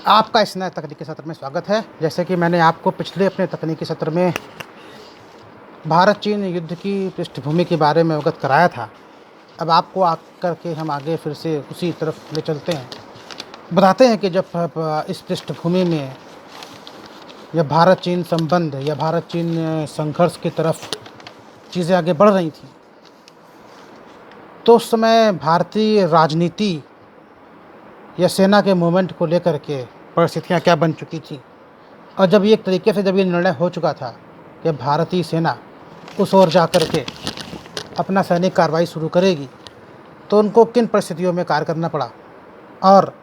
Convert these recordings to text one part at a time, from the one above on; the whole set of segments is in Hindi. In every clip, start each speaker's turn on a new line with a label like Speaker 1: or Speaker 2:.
Speaker 1: आपका इस नए तकनीकी सत्र में स्वागत है। जैसे कि मैंने आपको पिछले अपने तकनीकी सत्र में भारत चीन युद्ध की पृष्ठभूमि के बारे में अवगत कराया था। अब आपको आकर के हम आगे फिर से उसी तरफ ले चलते हैं। बताते हैं कि जब इस पृष्ठभूमि में या भारत चीन संबंध या भारत चीन संघर्ष की तरफ चीज़ें आगे बढ़ रही थी, तो उस समय भारतीय राजनीति या सेना के मूवमेंट को लेकर के परिस्थितियाँ क्या बन चुकी थी। और जब ये एक तरीके से जब ये निर्णय हो चुका था कि भारतीय सेना उस ओर जा कर के अपना सैनिक कार्रवाई शुरू करेगी, तो उनको किन परिस्थितियों में कार्य करना पड़ा और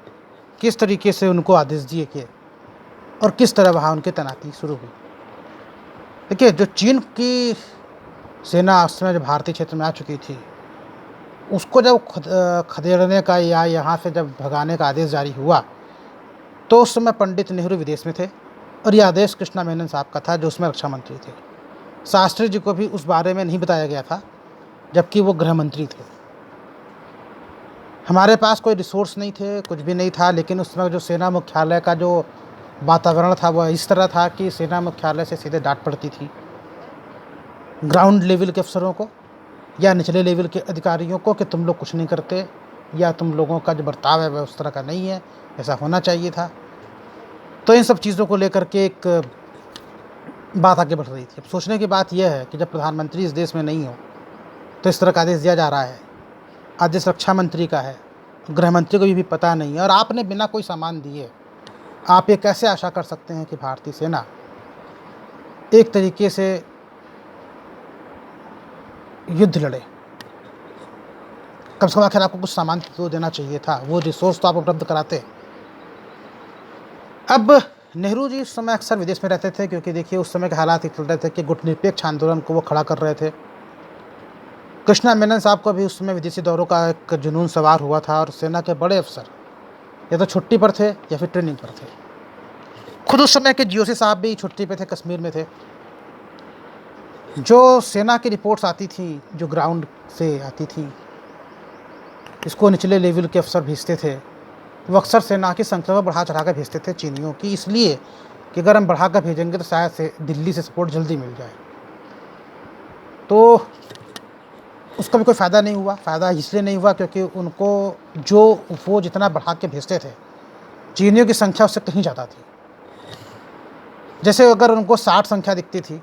Speaker 1: किस तरीके से उनको आदेश दिए गए और किस तरह वहाँ उनकी तैनाती शुरू हुई। देखिए, जो चीन की सेना उस समय जो भारतीय क्षेत्र में आ चुकी थी, उसको जब खदेड़ने का या यहाँ से जब भगाने का आदेश जारी हुआ, तो उस समय पंडित नेहरू विदेश में थे और यह आदेश कृष्णा मेनन साहब का था, जो उसमें रक्षा मंत्री थे। शास्त्री जी को भी उस बारे में नहीं बताया गया था, जबकि वो गृह मंत्री थे। हमारे पास कोई रिसोर्स नहीं थे, कुछ भी नहीं था, लेकिन उस समय जो सेना मुख्यालय का जो वातावरण था वह इस तरह था कि सेना मुख्यालय से सीधे डांट पड़ती थी ग्राउंड लेवल के अफसरों को या निचले लेवल के अधिकारियों को कि तुम लोग कुछ नहीं करते, या तुम लोगों का जो बर्ताव है वह उस तरह का नहीं है, ऐसा होना चाहिए था। तो इन सब चीज़ों को लेकर के एक बात आगे बढ़ रही थी। अब सोचने की बात यह है कि जब प्रधानमंत्री इस देश में नहीं हो तो इस तरह का आदेश दिया जा रहा है। आदेश रक्षा मंत्री का है, गृह मंत्री को भी पता नहीं है, और आपने बिना कोई सामान दिए आप ये कैसे आशा कर सकते हैं कि भारतीय सेना एक तरीके से युद्ध लड़े। कम से कम आखिर आपको कुछ सामान तो देना चाहिए था, वो रिसोर्स तो आप उपलब्ध कराते। अब नेहरू जी उस समय अक्सर विदेश में रहते थे, क्योंकि देखिए उस समय के हालात चल रहे थे कि गुटनिरपेक्ष आंदोलन को वो खड़ा कर रहे थे। कृष्णा मेनन साहब को भी उस समय विदेशी दौरों का एक जुनून सवार हुआ था, और सेना के बड़े अफसर या तो छुट्टी पर थे या फिर ट्रेनिंग पर थे। खुद उस समय के जीओसी साहब भी छुट्टी पे थे, कश्मीर में थे। जो सेना की रिपोर्ट्स आती थी, जो ग्राउंड से आती थी, इसको निचले लेवल के अफसर भेजते थे। वो अक्सर सेना की संख्या को बढ़ा चढ़ा कर भेजते थे चीनियों की, इसलिए कि अगर हम बढ़ा कर भेजेंगे तो शायद से दिल्ली से सपोर्ट जल्दी मिल जाए। तो उसका भी कोई फ़ायदा नहीं हुआ। फ़ायदा इसलिए नहीं हुआ क्योंकि उनको जो वो जितना बढ़ा के भेजते थे, चीनियों की संख्या उससे कहीं ज़्यादा थी। जैसे अगर उनको 60 संख्या दिखती थी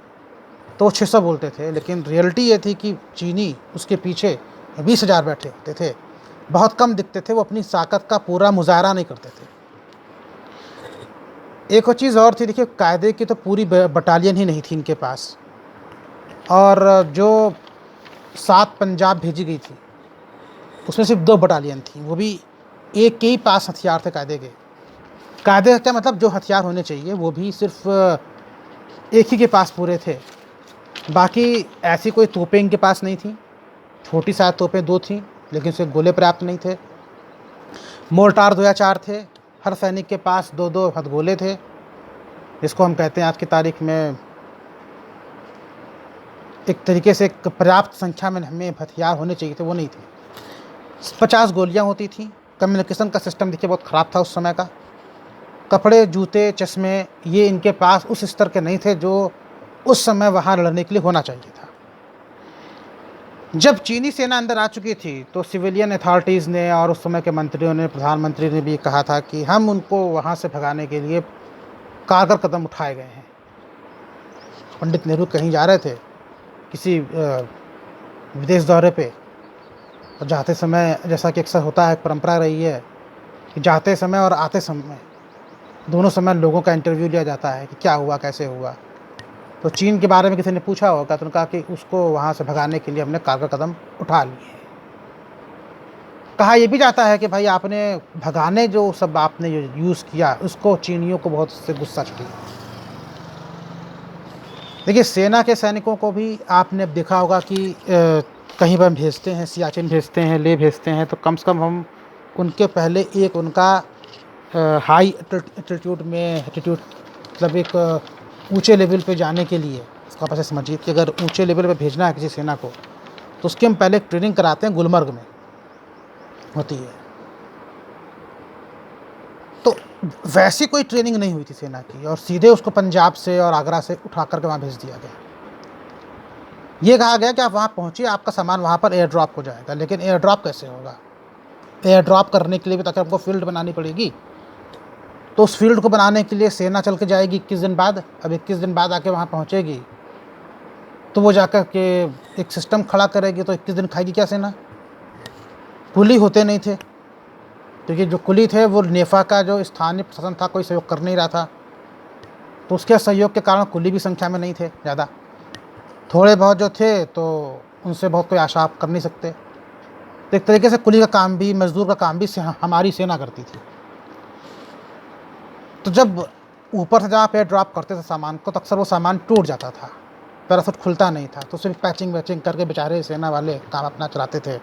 Speaker 1: तो वो 600 बोलते थे, लेकिन रियलिटी ये थी कि चीनी उसके पीछे 20,000 बैठे होते थे। बहुत कम दिखते थे, वो अपनी ताकत का पूरा मुजाहरा नहीं करते थे। एक और चीज़ और थी, देखिए कायदे की तो पूरी बटालियन ही नहीं थी इनके पास, और जो 7 पंजाब भेजी गई थी उसमें सिर्फ 2 बटालियन थी, वो भी एक के ही पास हथियार थे कायदे के। कायदे का क्या मतलब, जो हथियार होने चाहिए वो भी सिर्फ एक ही के पास पूरे थे। बाकी ऐसी कोई तोपें इनके पास नहीं थी। छोटी शायद तोपें 2 थीं, लेकिन उसके गोले पर्याप्त नहीं थे। मोर्टार 2 या 4 थे। हर सैनिक के पास 2-2 हथगोले थे, जिसको हम कहते हैं आज की तारीख में एक तरीके से एक पर्याप्त संख्या में हमें हथियार होने चाहिए थे, वो नहीं थे। 50 गोलियां होती थी। कम्युनिकेशन का सिस्टम देखिए बहुत ख़राब था उस समय का। कपड़े, जूते, चश्मे ये इनके पास उस स्तर के नहीं थे जो उस समय वहाँ लड़ने के लिए होना चाहिए था। जब चीनी सेना अंदर आ चुकी थी तो सिविलियन अथॉरिटीज़ ने और उस समय के मंत्रियों ने, प्रधानमंत्री ने भी कहा था कि हम उनको वहाँ से भगाने के लिए कारगर कदम उठाए गए हैं। पंडित नेहरू कहीं जा रहे थे किसी विदेश दौरे पे, और जाते समय, जैसा कि अक्सर होता है, परंपरा रही है कि जाते समय और आते समय दोनों समय लोगों का इंटरव्यू लिया जाता है कि क्या हुआ, कैसे हुआ। तो चीन के बारे में किसी ने पूछा होगा तो उन्होंने कहा कि उसको वहाँ से भगाने के लिए हमने कारगर कदम उठा लिए। कहा यह भी जाता है कि भाई आपने भगाने जो सब आपने यूज़ किया, उसको चीनियों को बहुत से गुस्सा चढ़ी। देखिए, सेना के सैनिकों को भी आपने देखा होगा कि कहीं पर भेजते हैं, सियाचिन भेजते हैं, ले भेजते हैं, तो कम से कम हम उनके पहले एक उनका हाई एल्टीट्यूड मतलब एक ऊंचे लेवल पे जाने के लिए, उसका आप ऐसे समझिए कि अगर ऊंचे लेवल पे भेजना है किसी सेना को तो उसकी हम पहले ट्रेनिंग कराते हैं, गुलमर्ग में होती है। तो वैसी कोई ट्रेनिंग नहीं हुई थी सेना की, और सीधे उसको पंजाब से और आगरा से उठा करके वहाँ भेज दिया गया। ये कहा गया कि आप वहाँ पहुँचिए, आपका सामान वहाँ पर एयर ड्रॉप हो जाएगा। लेकिन एयर ड्रॉप कैसे होगा? एयर ड्रॉप करने के लिए भी तक हमको फील्ड बनानी पड़ेगी। तो उस फील्ड को बनाने के लिए सेना चल के जाएगी 21 दिन बाद। अब 21 दिन बाद आके वहाँ पहुँचेगी तो वो जाकर के एक सिस्टम खड़ा करेगी, तो 21 दिन खाएगी क्या सेना? कुली होते नहीं थे, क्योंकि जो कुली थे वो नेफा का जो स्थानीय प्रशासन था कोई सहयोग कर नहीं रहा था, तो उसके सहयोग के कारण कुली भी संख्या में नहीं थे ज़्यादा। थोड़े बहुत जो थे तो उनसे बहुत कोई आशा आप कर नहीं सकते। तो एक तरीके से कुली का काम भी, मजदूर का काम भी हमारी सेना करती थी। तो जब ऊपर से जहाँ पे ड्रॉप करते थे सामान को, तो अक्सर वो सामान टूट जाता था, पैरासूट खुलता नहीं था, तो सिर्फ पैचिंग वैचिंग करके बेचारे सेना वाले काम अपना चलाते थे।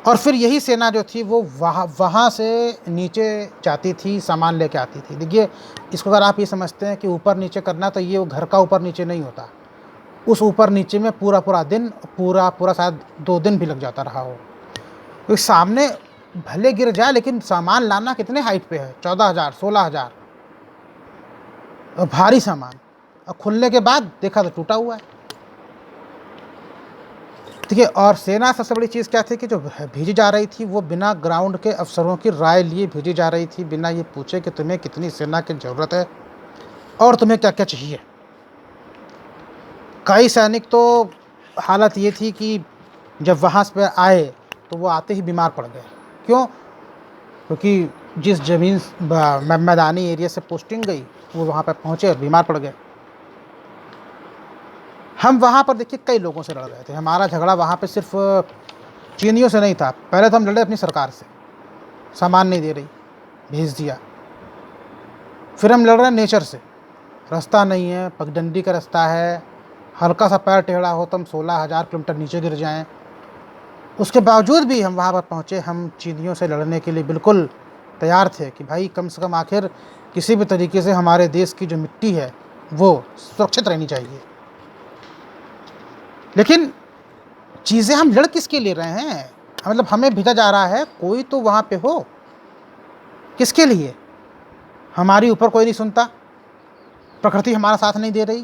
Speaker 1: और फिर यही सेना जो थी वो वहाँ से नीचे जाती थी, सामान लेके आती थी। देखिए, इसको अगर आप ये समझते हैं कि ऊपर नीचे करना, तो ये वो घर का ऊपर नीचे नहीं होता। उस ऊपर नीचे में पूरा दिन, पूरा शायद 2 दिन भी लग जाता रहा हो। तो सामने भले गिर जाए, लेकिन सामान लाना कितने हाइट पे है? 14,000 16,000 भारी सामान, और खुलने के बाद देखा तो टूटा हुआ है। ठीक है। और सेना सबसे बड़ी चीज़ क्या थी कि जो भेजी जा रही थी वो बिना ग्राउंड के अफसरों की राय लिए भेजी जा रही थी, बिना ये पूछे कि तुम्हें कितनी सेना की ज़रूरत है और तुम्हें क्या क्या चाहिए। कई सैनिक तो हालत ये थी कि जब वहाँ से आए तो वो आते ही बीमार पड़ गए। क्यों? क्योंकि जिस ज़मीन मैदानी एरिया से पोस्टिंग गई, वो वहाँ पर पहुँचे और बीमार पड़ गए। हम वहाँ पर देखिए कई लोगों से लड़ रहे थे। हमारा झगड़ा वहाँ पे सिर्फ चीनियों से नहीं था। पहले तो हम लड़े अपनी सरकार से, सामान नहीं दे रही, भेज दिया। फिर हम लड़ रहे हैं नेचर से, रास्ता नहीं है, पगडंडी का रास्ता है, हल्का सा पैर टेढ़ा हो तो हम 16,000 किलोमीटर नीचे गिर जाएं। उसके बावजूद भी हम वहाँ पर पहुँचे। हम चीनियों से लड़ने के लिए बिल्कुल तैयार थे कि भाई कम से कम आखिर किसी भी तरीके से हमारे देश की जो मिट्टी है वो सुरक्षित रहनी चाहिए। लेकिन चीज़ें हम लड़ किसके लिए रहे हैं? मतलब हमें भेजा जा रहा है, कोई तो वहाँ पे हो, किसके लिए? हमारी ऊपर कोई नहीं सुनता, प्रकृति हमारा साथ नहीं दे रही,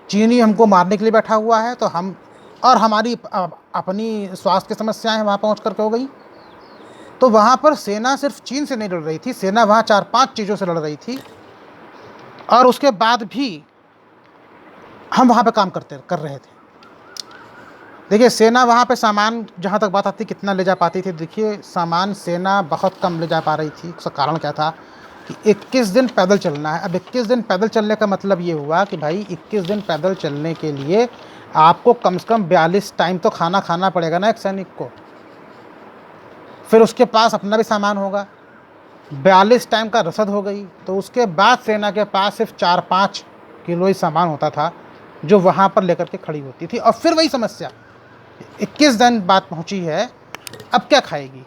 Speaker 1: चीनी हमको मारने के लिए बैठा हुआ है, तो हम और हमारी अपनी स्वास्थ्य की समस्याएं वहाँ पहुँच करके हो गई। तो वहाँ पर सेना सिर्फ चीन से नहीं लड़ रही थी, सेना वहाँ 4-5 चीज़ों से लड़ रही थी, और उसके बाद भी हम वहाँ पे काम कर रहे थे। देखिए, सेना वहाँ पे सामान, जहाँ तक बात आती कितना ले जा पाती थी, देखिए सामान सेना बहुत कम ले जा पा रही थी। उसका कारण क्या था कि 21 दिन पैदल चलना है। अब 21 दिन पैदल चलने का मतलब ये हुआ कि भाई 21 दिन पैदल चलने के लिए आपको कम से कम 42 टाइम तो खाना खाना पड़ेगा ना एक सैनिक को। फिर उसके पास अपना भी सामान होगा, 42 टाइम का रसद हो गई, तो उसके बाद सेना के पास सिर्फ 4-5 किलो ही सामान होता था जो वहाँ पर लेकर के खड़ी होती थी। और फिर वही समस्या, 21 दिन बाद पहुंची है, अब क्या खाएगी?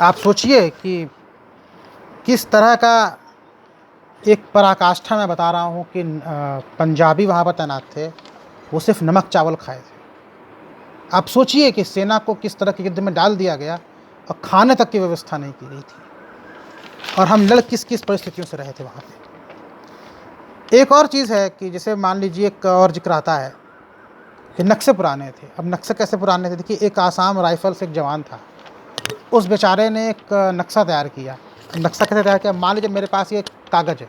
Speaker 1: आप सोचिए कि किस तरह का एक पराकाष्ठा मैं बता रहा हूं कि पंजाबी वहाँ पर तैनात थे, वो सिर्फ नमक चावल खाए थे। आप सोचिए कि सेना को किस तरह के युद्ध में डाल दिया गया और खाने तक की व्यवस्था नहीं की गई थी, और हम लड़ किस किस परिस्थितियों से रहे थे वहाँ पे। एक और चीज़ है कि जैसे मान लीजिए, एक और जिक्र आता है कि नक्शे पुराने थे। अब नक्शे कैसे पुराने थे? देखिए, एक आसाम राइफल से एक जवान था, उस बेचारे ने एक नक्शा तैयार किया। नक्शा कैसे तैयार किया? मान लीजिए मेरे पास ये कागज़ है,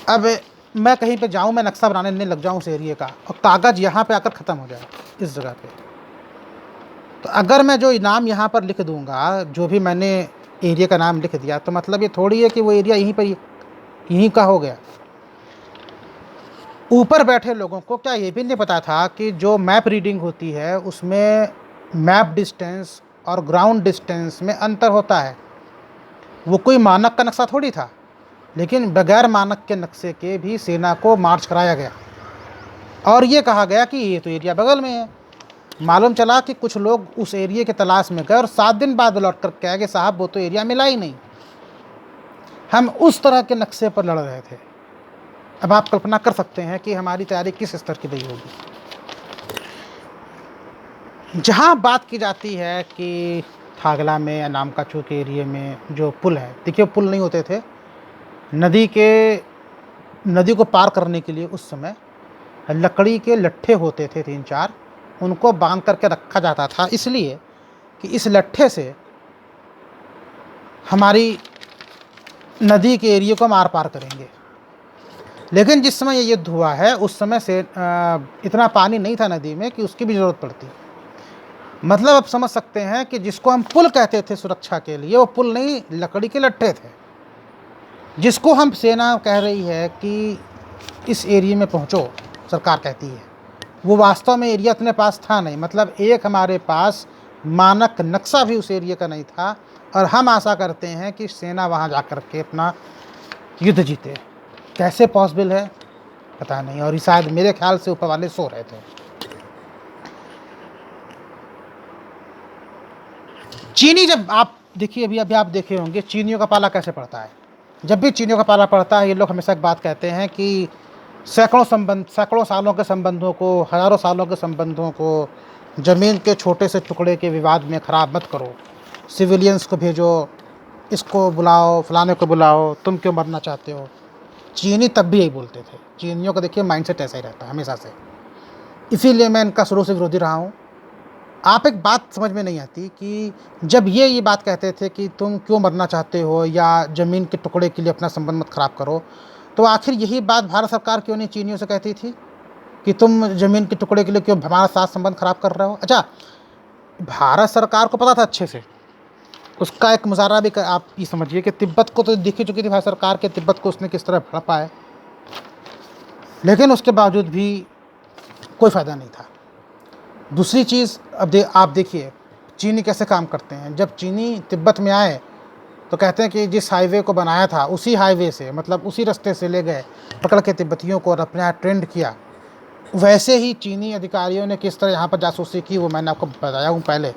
Speaker 1: अब मैं कहीं पे जाऊँ, मैं नक्शा बनाने लग जाऊँ उस एरिए का, और कागज़ यहाँ पे आकर ख़त्म हो जाए इस जगह पे, तो अगर मैं जो नाम यहाँ पर लिख दूँगा, जो भी मैंने एरिया का नाम लिख दिया, तो मतलब ये थोड़ी है कि वो एरिया यहीं पर यहीं का हो गया। ऊपर बैठे लोगों को क्या ये भी नहीं पता था कि जो मैप रीडिंग होती है उसमें मैप डिस्टेंस और ग्राउंड डिस्टेंस में अंतर होता है। वो कोई मानक का नक्शा थोड़ी था, लेकिन बगैर मानक के नक्शे के भी सेना को मार्च कराया गया, और ये कहा गया कि ये तो एरिया बगल में है। मालूम चला कि कुछ लोग उस एरिया के तलाश में गए और 7 दिन बाद लौट कर कह गए, साहब वो तो एरिया मिला ही नहीं। हम उस तरह के नक्शे पर लड़ रहे थे। अब आप कल्पना कर सकते हैं कि हमारी तैयारी किस स्तर की रही होगी। जहाँ बात की जाती है कि थागला में या नामकाचू के एरिया में जो पुल है, देखिए पुल नहीं होते थे, नदी को पार करने के लिए उस समय लकड़ी के लट्ठे होते थे 3-4, उनको बांध करके रखा जाता था, इसलिए कि इस लट्ठे से हमारी नदी के एरिया को हम आर पार करेंगे। लेकिन जिस समय ये युद्ध हुआ है उस समय से इतना पानी नहीं था नदी में कि उसकी भी ज़रूरत पड़ती। मतलब आप समझ सकते हैं कि जिसको हम पुल कहते थे सुरक्षा के लिए, वो पुल नहीं, लकड़ी के लट्ठे थे। जिसको हम सेना कह रही है कि इस एरिया में पहुंचो, सरकार कहती है, वो वास्तव में एरिया अपने पास था नहीं। मतलब एक हमारे पास मानक नक्शा भी उस एरिया का नहीं था, और हम आशा करते हैं कि सेना वहाँ जा कर के अपना युद्ध जीते। कैसे पॉसिबल है पता नहीं, और शायद मेरे ख्याल से ऊपर वाले सो रहे थे। चीनी, जब आप देखिए अभी आप देखे होंगे चीनियों का पाला कैसे पड़ता है। जब भी चीनियों का पाला पड़ता है, ये लोग हमेशा एक बात कहते हैं कि सैकड़ों सालों के संबंधों को, हज़ारों सालों के संबंधों को ज़मीन के छोटे से टुकड़े के विवाद में ख़राब मत करो, सिविलियंस को भेजो, इसको बुलाओ, फलाने को बुलाओ, तुम क्यों मरना चाहते हो। चीनी तब भी यही बोलते थे। चीनियों का देखिए माइंडसेट ऐसा ही रहता है हमेशा से, इसीलिए मैं इनका शुरू से विरोधी रहा हूँ। आप एक बात समझ में नहीं आती कि जब ये बात कहते थे कि तुम क्यों मरना चाहते हो या ज़मीन के टुकड़े के लिए अपना संबंध मत ख़राब करो, तो आखिर यही बात भारत सरकार क्यों नहीं चीनियों से कहती थी कि तुम ज़मीन के टुकड़े के लिए क्यों हमारा साथ संबंध ख़राब कर रहे हो। अच्छा, भारत सरकार को पता था अच्छे से, उसका एक मुजाहरा भी आप ये समझिए कि तिब्बत को तो दिख ही चुकी थी भारत सरकार के, तिब्बत को उसने किस तरह भड़पा है, लेकिन उसके बावजूद भी कोई फ़ायदा नहीं था। दूसरी चीज़, अब आप देखिए चीनी कैसे काम करते हैं। जब चीनी तिब्बत में आए तो कहते हैं कि जिस हाईवे को बनाया था उसी हाईवे से, मतलब उसी रास्ते से ले गए पकड़ के तिब्बतियों को और अपने यहाँ ट्रेंड किया। वैसे ही चीनी अधिकारियों ने किस तरह यहाँ पर जासूसी की, वो मैंने आपको बताया हूँ पहले,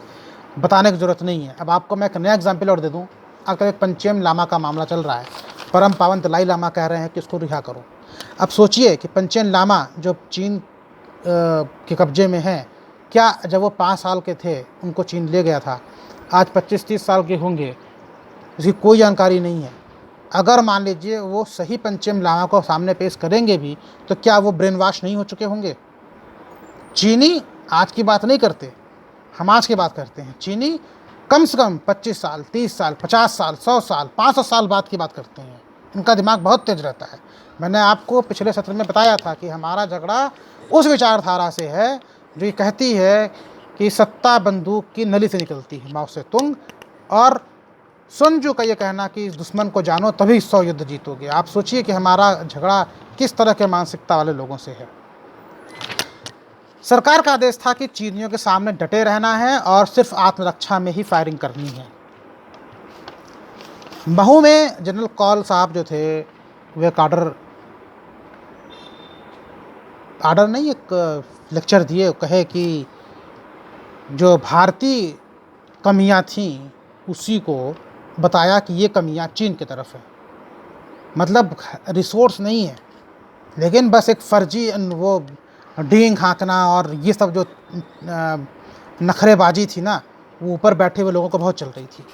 Speaker 1: बताने की ज़रूरत नहीं है। अब आपको मैं एक नया एग्जाम्पल और दे दूँ। आजकल एक पंचेम लामा का मामला चल रहा है, परम पावन दलाई लामा कह रहे हैं कि उसको रिहा करो। अब सोचिए कि पंचेम लामा जो चीन के कब्जे में हैं, क्या जब वो 5 साल के थे उनको चीन ले गया था, आज 25-30 साल के होंगे, उसकी कोई जानकारी नहीं है। अगर मान लीजिए वो सही पंचेम लामा को सामने पेश करेंगे भी, तो क्या वो ब्रेन वॉश नहीं हो चुके होंगे। चीनी आज की बात नहीं करते, हम आज की बात करते हैं। चीनी कम से कम 25 साल, 30 साल, 50 साल, 100 साल, 500 साल बाद की बात करते हैं। इनका दिमाग बहुत तेज रहता है। मैंने आपको पिछले सत्र में बताया था कि हमारा झगड़ा उस विचारधारा से है जो ये कहती है कि सत्ता बंदूक की नली से निकलती है, माओ से तुंग, और सुन जू का ये कहना कि इस दुश्मन को जानो तभी 100 युद्ध जीतोगे। आप सोचिए कि हमारा झगड़ा किस तरह के मानसिकता वाले लोगों से है। सरकार का आदेश था कि चीनियों के सामने डटे रहना है और सिर्फ आत्मरक्षा में ही फायरिंग करनी है। महू में जनरल कौल साहब जो थे, वे आर्डर नहीं, एक लेक्चर दिए, कहे कि जो भारतीय कमियां थीं उसी को बताया कि ये कमियां चीन की तरफ है। मतलब रिसोर्स नहीं है, लेकिन बस एक फर्जी वो डींग हाँकना और ये सब जो नखरेबाजी थी ना, वो ऊपर बैठे हुए लोगों को बहुत चल रही थी।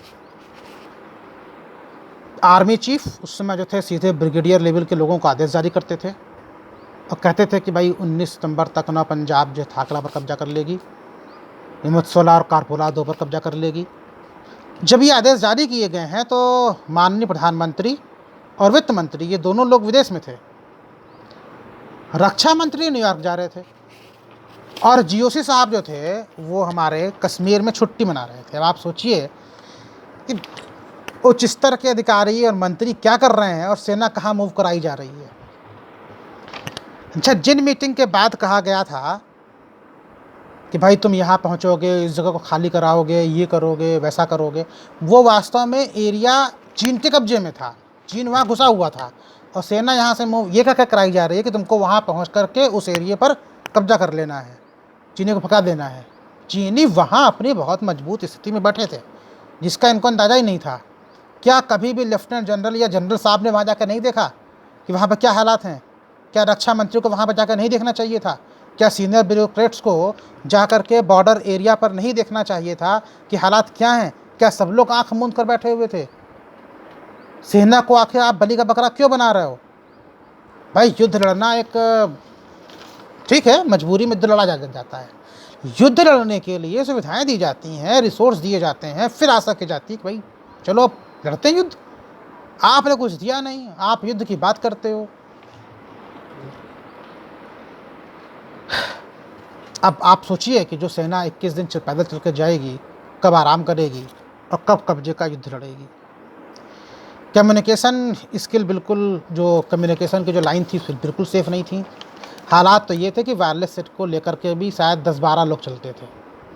Speaker 1: आर्मी चीफ उस समय जो थे सीधे ब्रिगेडियर लेवल के लोगों को आदेश जारी करते थे और कहते थे कि भाई 19 सितंबर तक ना पंजाब जो थाकला पर कब्जा कर लेगी, हिम्मतसोला और कारपोला 2 पर कब्जा कर लेगी। जब ये आदेश जारी किए गए हैं तो माननीय प्रधानमंत्री और वित्त मंत्री, ये दोनों लोग विदेश में थे। रक्षा मंत्री न्यूयॉर्क जा रहे थे और जीओसी साहब जो थे वो हमारे कश्मीर में छुट्टी मना रहे थे। अब आप सोचिए कि उच्च स्तर के अधिकारी और मंत्री क्या कर रहे हैं और सेना कहाँ मूव कराई जा रही है। अच्छा, जिन मीटिंग के बाद कहा गया था कि भाई तुम यहाँ पहुँचोगे, इस जगह को खाली कराओगे, ये करोगे, वैसा करोगे, वो वास्तव में एरिया चीन के कब्जे में था। चीन वहाँ घुसा हुआ था और सेना यहाँ से मूव ये क्या कराई जा रही है कि तुमको वहाँ पहुँच करके उस एरिया पर कब्जा कर लेना है, चीनी को भगा देना है। चीनी वहाँ अपनी बहुत मजबूत स्थिति में बैठे थे जिसका इनको अंदाज़ा ही नहीं था। क्या कभी भी लेफ्टिनेंट जनरल या जनरल साहब ने वहाँ जाकर नहीं देखा कि वहाँ पर क्या हालात हैं? क्या रक्षा मंत्री को वहाँ पर जाकर नहीं देखना चाहिए था? क्या सीनियर ब्यूरोक्रेट्स को जा कर के बॉर्डर एरिया पर नहीं देखना चाहिए था कि हालात क्या हैं? क्या सब लोग आंख मूंद कर बैठे हुए थे? सेना को आखिर आप बलि का बकरा क्यों बना रहे हो? भाई युद्ध लड़ना एक, ठीक है, मजबूरी में युद्ध लड़ा जाता है। युद्ध लड़ने के लिए सुविधाएं दी जाती हैं, रिसोर्स दिए जाते हैं, फिर आशा की जाती है कि भाई चलो लड़ते हैं युद्ध। आपने कुछ दिया नहीं, आप युद्ध की बात करते हो। अब आप सोचिए कि जो सेना 21 दिन पैदल चल कर जाएगी, कब आराम करेगी और कब कब्जे का युद्ध लड़ेगी। कम्युनिकेशन स्किल बिल्कुल, जो कम्युनिकेशन की जो लाइन थी बिल्कुल सेफ़ नहीं थी। हालात तो ये थे कि वायरलेस सेट को लेकर के भी शायद 10-12 लोग चलते थे।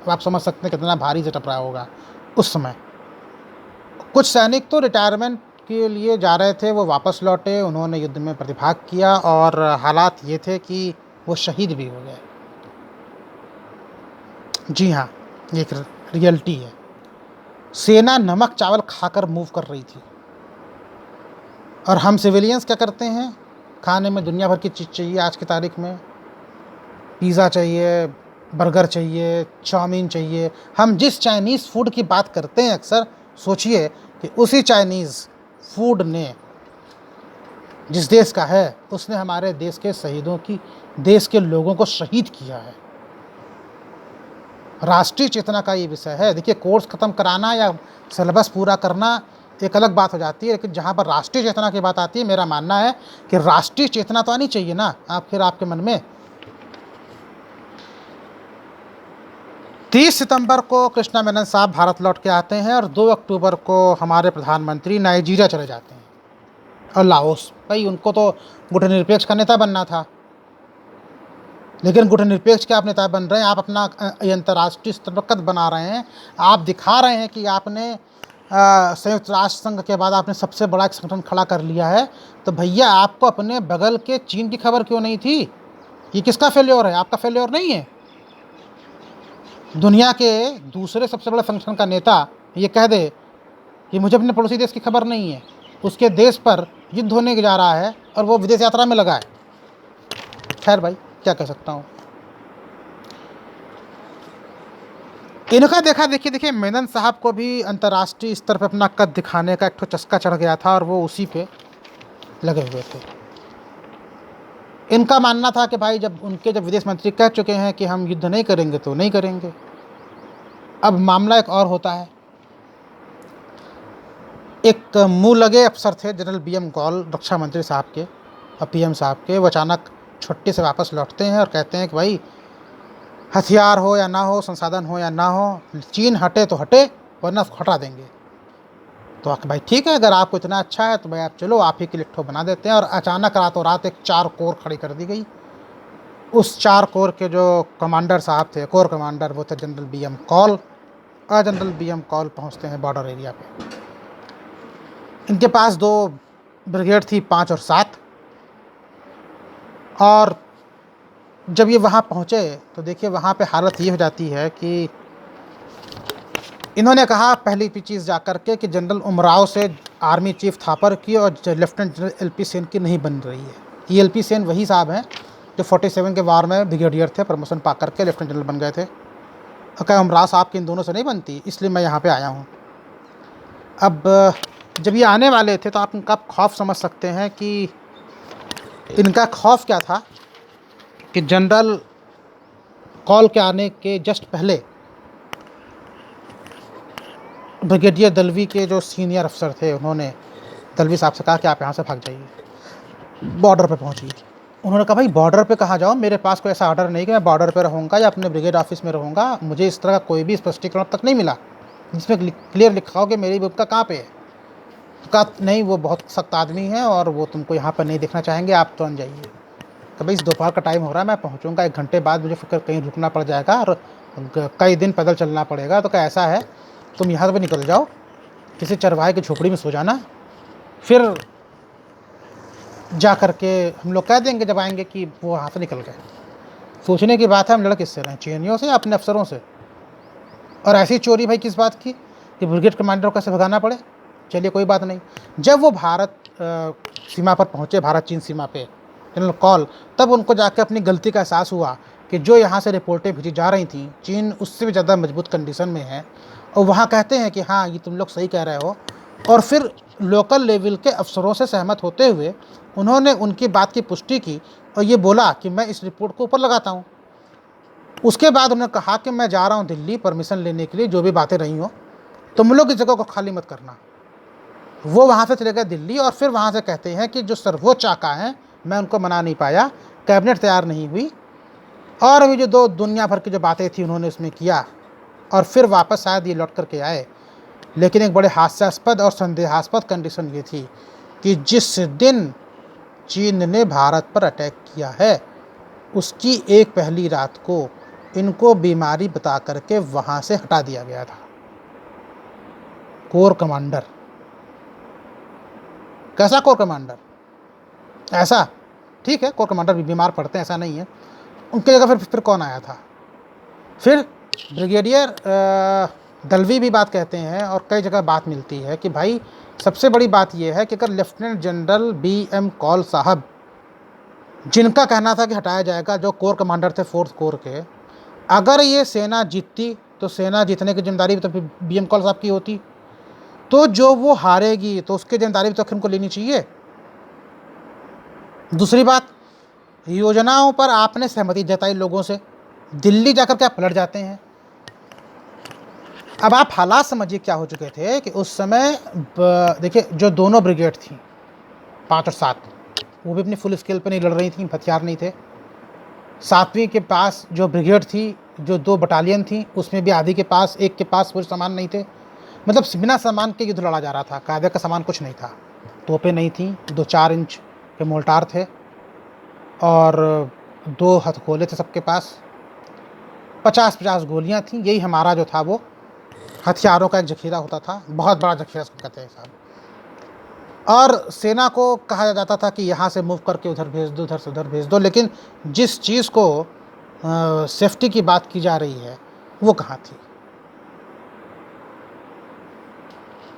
Speaker 1: अब आप समझ सकते हैं कितना भारी सेटअप रहा होगा उस समय। कुछ सैनिक तो रिटायरमेंट के लिए जा रहे थे, वो वापस लौटे, उन्होंने युद्ध में प्रतिभाग किया और हालात ये थे कि वो शहीद भी हो गए। जी हाँ, ये एक रियलिटी है। सेना नमक चावल खाकर मूव कर रही थी और हम सिविलियंस क्या करते हैं? खाने में दुनिया भर की चीज़ चाहिए। आज की तारीख में पिज़्ज़ा चाहिए, बर्गर चाहिए, चाउमीन चाहिए। हम जिस चाइनीज़ फूड की बात करते हैं अक्सर, सोचिए कि उसी चाइनीज़ फूड ने, जिस देश का है, उसने हमारे देश के शहीदों की, देश के लोगों को शहीद किया है। राष्ट्रीय चेतना का ये विषय है। देखिए, कोर्स ख़त्म कराना या सिलेबस पूरा करना एक अलग बात हो जाती है, लेकिन जहाँ पर राष्ट्रीय चेतना की बात आती है, मेरा मानना है कि राष्ट्रीय चेतना तो आनी चाहिए ना आखिर आपके मन में। 30 सितंबर को कृष्णा मेनन साहब भारत लौट के आते हैं और 2 अक्टूबर को हमारे प्रधानमंत्री नाइजीरिया चले जाते हैं और लाओस। भाई उनको तो गुटनिरपेक्ष का नेता बनना था, लेकिन गुटनिरपेक्ष के आप नेता बन रहे हैं, आप अपना अंतर्राष्ट्रीय स्तर पर कद बना रहे हैं। आप दिखा रहे हैं कि आपने संयुक्त राष्ट्र संघ के बाद आपने सबसे बड़ा एक संगठन खड़ा कर लिया है। तो भैया आपको अपने बगल के चीन की खबर क्यों नहीं थी? ये किसका फेल्योर है? आपका फेल्योर नहीं है। दुनिया के दूसरे सबसे बड़े संगठन का नेता ये कह दे कि मुझे अपने पड़ोसी देश की खबर नहीं है, उसके देश पर युद्ध होने जा रहा है और वो विदेश यात्रा में लगा है। खैर भाई, क्या कह सकता हूँ। इनका देखिए मेनन साहब को भी अंतर्राष्ट्रीय स्तर पर अपना कद दिखाने का एक चस्का चढ़ गया था और वो उसी पे लगे हुए थे। इनका मानना था कि भाई जब विदेश मंत्री कह चुके हैं कि हम युद्ध नहीं करेंगे तो नहीं करेंगे। अब मामला एक और होता है। एक मुँह लगे अफसर थे जनरल BM गौल, रक्षा मंत्री साहब के और PM साहब के। वो अचानक छुट्टी से वापस लौटते हैं और कहते हैं कि भाई हथियार हो या ना हो, संसाधन हो या ना हो, चीन हटे तो हटे, वरना हटा देंगे। तो भाई ठीक है, अगर आपको इतना अच्छा है तो भाई आप चलो, आप ही के लिट्ठो बना देते हैं। और अचानक रातों रात एक 4 कोर खड़ी कर दी गई। उस 4 कोर के जो कमांडर साहब थे, कोर कमांडर, वो थे जनरल BM कौल। और जनरल BM कौल पहुँचते हैं बॉर्डर एरिया पे। इनके पास 2 ब्रिगेड थी, 5 और 7। और जब ये वहाँ पहुँचे तो देखिए वहाँ पे हालत ये हो जाती है कि इन्होंने कहा पहली चीज़ जा कर के कि जनरल उमराव से आर्मी चीफ थापर की और लेफ्टिनेंट जनरल LP सेन की नहीं बन रही है। ये LP सेन वही साहब हैं जो 47 के वार में ब्रिगेडियर थे, प्रमोशन पा करके लेफ्टिनेंट जनरल बन गए थे। और क्या उमराव साहब की इन दोनों से नहीं बनती, इसलिए मैं यहाँ पे आया हूँ। अब जब ये आने वाले थे तो आप इनका खौफ समझ सकते हैं कि इनका खौफ क्या था कि जनरल कौल के आने के जस्ट पहले ब्रिगेडियर दलवी के जो सीनियर अफसर थे, उन्होंने दलवी साहब से कहा कि आप यहाँ से भाग जाइए, बॉर्डर पे पहुँचिए। उन्होंने कहा भाई बॉर्डर पे कहाँ जाऊँ, मेरे पास कोई ऐसा ऑर्डर नहीं कि मैं बॉर्डर पे रहूँगा या अपने ब्रिगेड ऑफिस में रहूँगा। मुझे इस तरह का कोई भी स्पष्टीकरण अब तक नहीं मिला जिसमें क्लियर लिखा हो कि मेरी भूमिका कहाँ पे है। तो कहा नहीं, वो बहुत सख्त आदमी है और वो तुमको यहाँ पर नहीं देखना चाहेंगे, आप तुरंत जाइए। तो भाई इस दोपहर का टाइम हो रहा है, मैं पहुँचूँगा 1 घंटे बाद, मुझे फिर कहीं रुकना पड़ जाएगा और कई दिन पैदल चलना पड़ेगा। तो क्या ऐसा है, तुम यहाँ से निकल जाओ, किसी चरवाहे की झोपड़ी में सो जाना, फिर जा कर के हम लोग कह देंगे जब आएंगे कि वो वहाँ से निकल गए। सोचने की बात है, हम लड़ किससे रहे, चीनियों से या अपने अफसरों से। और ऐसी चोरी भाई किस बात की कि ब्रिगेड कमांडर को कैसे भगाना पड़े। चलिए कोई बात नहीं। जब वो भारत सीमा पर पहुँचे, भारत चीन सीमा पे, जनरल कौल, तब उनको जाकर अपनी गलती का एहसास हुआ कि जो यहाँ से रिपोर्टें भेजी जा रही थी, चीन उससे भी ज़्यादा मजबूत कंडीशन में है और वहाँ कहते हैं कि हाँ ये तुम लोग सही कह रहे हो, और फिर लोकल लेवल के अफसरों से सहमत होते हुए उन्होंने उनकी बात की पुष्टि की और ये बोला कि मैं इस रिपोर्ट को ऊपर लगाता हूँ। उसके बाद उन्होंने कहा कि मैं जा रहा हूँ दिल्ली परमिशन लेने के लिए, जो भी बातें रही हो तुम लोग इस जगह को खाली मत करना। वो वहाँ से चले गए दिल्ली, और फिर वहाँ से कहते हैं कि जो सर्वोच्च आका हैं मैं उनको मना नहीं पाया, कैबिनेट तैयार नहीं हुई, और अभी जो दो दुनिया भर की जो बातें थी उन्होंने उसमें किया, और फिर वापस शायद ये लौट करके आए। लेकिन एक बड़े हास्यास्पद और संदेहास्पद कंडीशन ये थी कि जिस दिन चीन ने भारत पर अटैक किया है उसकी एक पहली रात को इनको बीमारी बता करके वहाँ से हटा दिया गया था। कोर कमांडर, कैसा कोर कमांडर? ऐसा ठीक है, कोर कमांडर भी बीमार पड़ते हैं, ऐसा नहीं है। उनकी जगह फिर कौन आया था? फिर ब्रिगेडियर दलवी भी बात कहते हैं, और कई जगह बात मिलती है कि भाई सबसे बड़ी बात यह है कि अगर लेफ्टिनेंट जनरल BM कौल साहब, जिनका कहना था कि हटाया जाएगा, जो कोर कमांडर थे 4th कोर के, अगर ये सेना जीतती तो सेना जीतने की जिम्मेदारी भी तो BM कौल साहब की होती, तो जो वो हारेगी तो उसकी जिम्मेदारी भी तो उनको लेनी चाहिए। दूसरी बात, योजनाओं पर आपने सहमति जताई लोगों से, दिल्ली जाकर के आप पलट जाते हैं। अब आप हालात समझिए क्या हो चुके थे कि उस समय देखिए जो दोनों ब्रिगेड थी 5 और 7, वो भी अपनी फुल स्केल पर नहीं लड़ रही थी, हथियार नहीं थे। 7वीं के पास जो ब्रिगेड थी, जो 2 बटालियन थी, उसमें भी आधी के पास, एक के पास पूरे सामान नहीं थे। मतलब बिना सामान के युद्ध लड़ा जा रहा था, कायदे का सामान कुछ नहीं था, तोपें नहीं थी, 2-4 इंच के मोर्टार थे, और 2 हथगोले थे सबके पास, 50-50 गोलियां थी। यही हमारा जो था वो हथियारों का एक जखीरा होता था, बहुत बड़ा जखीरा उसको कहते हैं साहब। और सेना को कहा जाता था कि यहाँ से मूव करके उधर भेज दो, उधर से उधर भेज दो, लेकिन जिस चीज़ को सेफ्टी की बात की जा रही है वो कहाँ थी?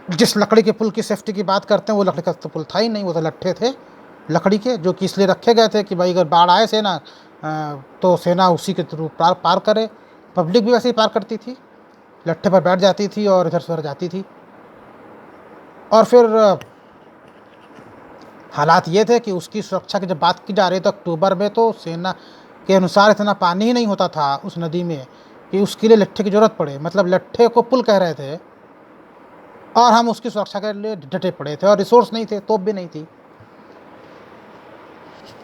Speaker 1: जिस लकड़ी के पुल की सेफ्टी की बात करते हैं वो लकड़ी का तो पुल था ही नहीं, वो तो लट्ठे थे लकड़ी के, जो कि इसलिए रखे गए थे कि भाई अगर बाढ़ आए सेना तो सेना उसी के थ्रू पार करे। पब्लिक भी वैसे ही पार करती थी, लट्ठे पर बैठ जाती थी और इधर से उधर जाती थी। और फिर हालात ये थे कि उसकी सुरक्षा की जब बात की जा रही तो अक्टूबर में तो सेना के अनुसार इतना पानी ही नहीं होता था उस नदी में कि उसके लिए लट्ठे की ज़रूरत पड़े। मतलब लट्ठे को पुल कह रहे थे, और हम उसकी सुरक्षा के लिए डटे पड़े थे, और रिसोर्स नहीं थे, तोप भी नहीं थी।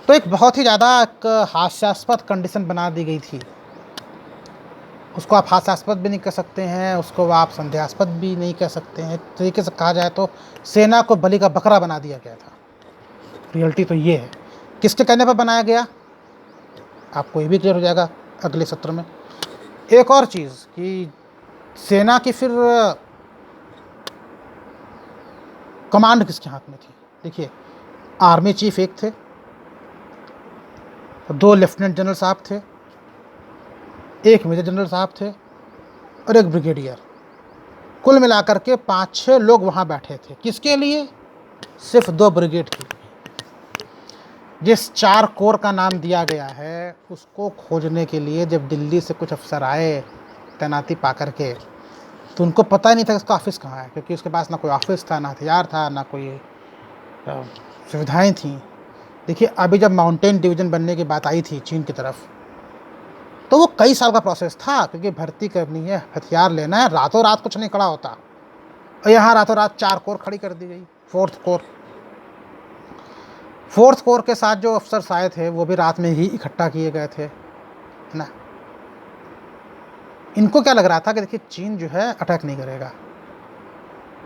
Speaker 1: तो एक बहुत ही ज़्यादा एक हास्यास्पद कंडीशन बना दी गई थी। उसको आप हास्यास्पद भी नहीं कह सकते हैं, उसको आप संदेहास्पद भी नहीं कह सकते हैं। तरीके से कहा जाए तो सेना को बलि का बकरा बना दिया गया था। रियलिटी तो ये है। किसके कहने पर बनाया गया आपको ये भी क्लियर हो जाएगा अगले सत्र में। एक और चीज़ कि सेना की फिर कमांड किसके हाथ में थी? देखिए, आर्मी चीफ एक थे, 2 लेफ्टिनेंट जनरल साहब थे, 1 मेजर जनरल साहब थे, और 1 ब्रिगेडियर। कुल मिलाकर के 5-6 लोग वहाँ बैठे थे। किसके लिए? सिर्फ 2 ब्रिगेड के लिए। जिस 4 कोर का नाम दिया गया है उसको खोजने के लिए जब दिल्ली से कुछ अफसर आए तैनाती पा करके, तो उनको पता ही नहीं था इसका ऑफिस कहाँ है, क्योंकि उसके पास ना कोई ऑफिस था, ना हथियार था, ना कोई सुविधाएं थी। देखिए, अभी जब माउंटेन डिवीज़न बनने की बात आई थी चीन की तरफ, तो वो कई साल का प्रोसेस था, क्योंकि भर्ती करनी है, हथियार लेना है, रातों रात कुछ नहीं खड़ा होता। और यहाँ रातों रात 4 कोर खड़ी कर दी गई। 4th कोर के साथ जो अफसर आए थे वो भी रात में ही इकट्ठा किए गए थे, है ना। इनको क्या लग रहा था कि देखिए चीन जो है अटैक नहीं करेगा,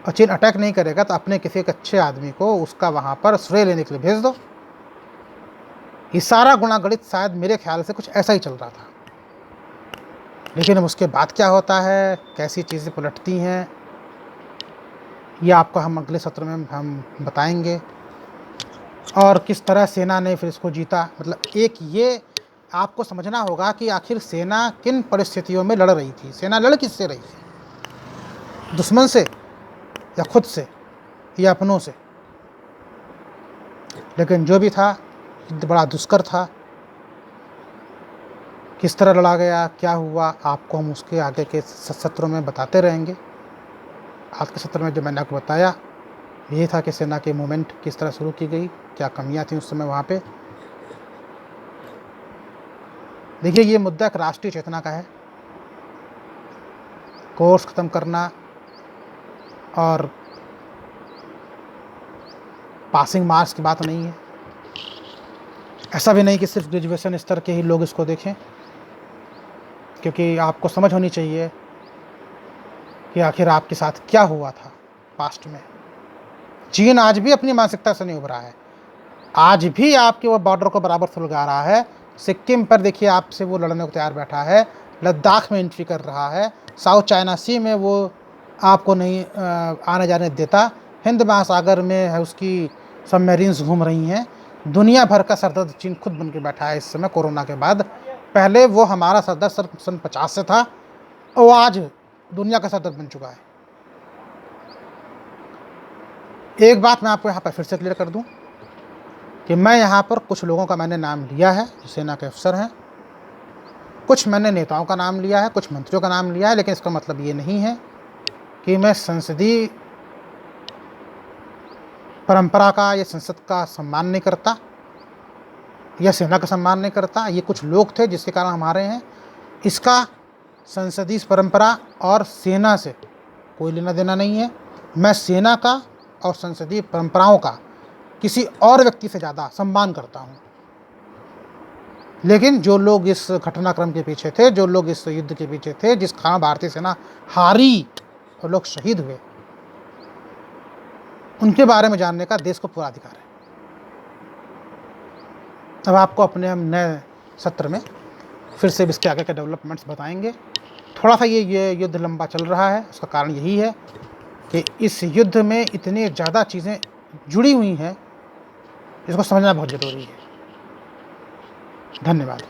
Speaker 1: और चीन अटैक नहीं करेगा तो अपने किसी एक अच्छे आदमी को उसका वहाँ पर श्रेय लेने के लिए भेज दो। ये सारा गुणागणित शायद मेरे ख्याल से कुछ ऐसा ही चल रहा था। लेकिन उसके बाद क्या होता है, कैसी चीज़ें पलटती हैं, ये आपको हम अगले सत्र में हम बताएंगे, और किस तरह सेना ने फिर इसको जीता। मतलब एक ये आपको समझना होगा कि आखिर सेना किन परिस्थितियों में लड़ रही थी। सेना लड़ किससे रही थी? दुश्मन से, या खुद से, या अपनों से? लेकिन जो भी था बड़ा दुष्कर था। किस तरह लड़ा गया, क्या हुआ, आपको हम उसके आगे के सत्रों में बताते रहेंगे। आज के सत्र में जो मैंने आपको बताया ये था कि सेना की मूवमेंट किस तरह शुरू की गई, क्या कमियां थी उस समय वहाँ पे। देखिए, ये मुद्दा एक राष्ट्रीय चेतना का है। कोर्स ख़त्म करना और पासिंग मार्क्स की बात नहीं है। ऐसा भी नहीं कि सिर्फ ग्रेजुएशन स्तर के ही लोग इसको देखें, क्योंकि आपको समझ होनी चाहिए कि आखिर आपके साथ क्या हुआ था पास्ट में। चीन आज भी अपनी मानसिकता से नहीं उभरा है, आज भी आपके वो बॉर्डर को बराबर सुलगा रहा है। सिक्किम पर देखिए आपसे वो लड़ने को तैयार बैठा है, लद्दाख में एंट्री कर रहा है, साउथ चाइना सी में वो आपको नहीं आने जाने देता, हिंद महासागर में है उसकी सबमरीन्स घूम रही हैं। दुनिया भर का सरदर्द चीन खुद बन के बैठा है इस समय कोरोना के बाद। पहले वो हमारा सरदर्द सन 50 से था और आज दुनिया का सरदर्द बन चुका है। एक बात मैं आपको यहाँ पर फिर से क्लियर कर दूँ कि मैं यहाँ पर कुछ लोगों का मैंने नाम लिया है जो सेना के अफसर हैं, कुछ मैंने नेताओं का नाम लिया है, कुछ मंत्रियों का नाम लिया है, लेकिन इसका मतलब ये नहीं है कि मैं संसदीय परंपरा का या संसद का सम्मान नहीं करता या सेना का सम्मान नहीं करता। ये कुछ लोग थे जिसके कारण हम हारे हैं। इसका संसदीय परंपरा और सेना से कोई लेना देना नहीं है। मैं सेना का और संसदीय परंपराओं का किसी और व्यक्ति से ज़्यादा सम्मान करता हूँ, लेकिन जो लोग इस घटनाक्रम के पीछे थे, जो लोग इस युद्ध के पीछे थे, जिस कारण भारतीय सेना हारी और लोग शहीद हुए, उनके बारे में जानने का देश को पूरा अधिकार है। अब आपको अपने हम नए सत्र में फिर से इसके आगे के डेवलपमेंट्स बताएंगे। थोड़ा सा ये युद्ध लंबा चल रहा है, उसका कारण यही है कि इस युद्ध में इतनी ज़्यादा चीज़ें जुड़ी हुई हैं, इसको समझना बहुत ज़रूरी है। धन्यवाद।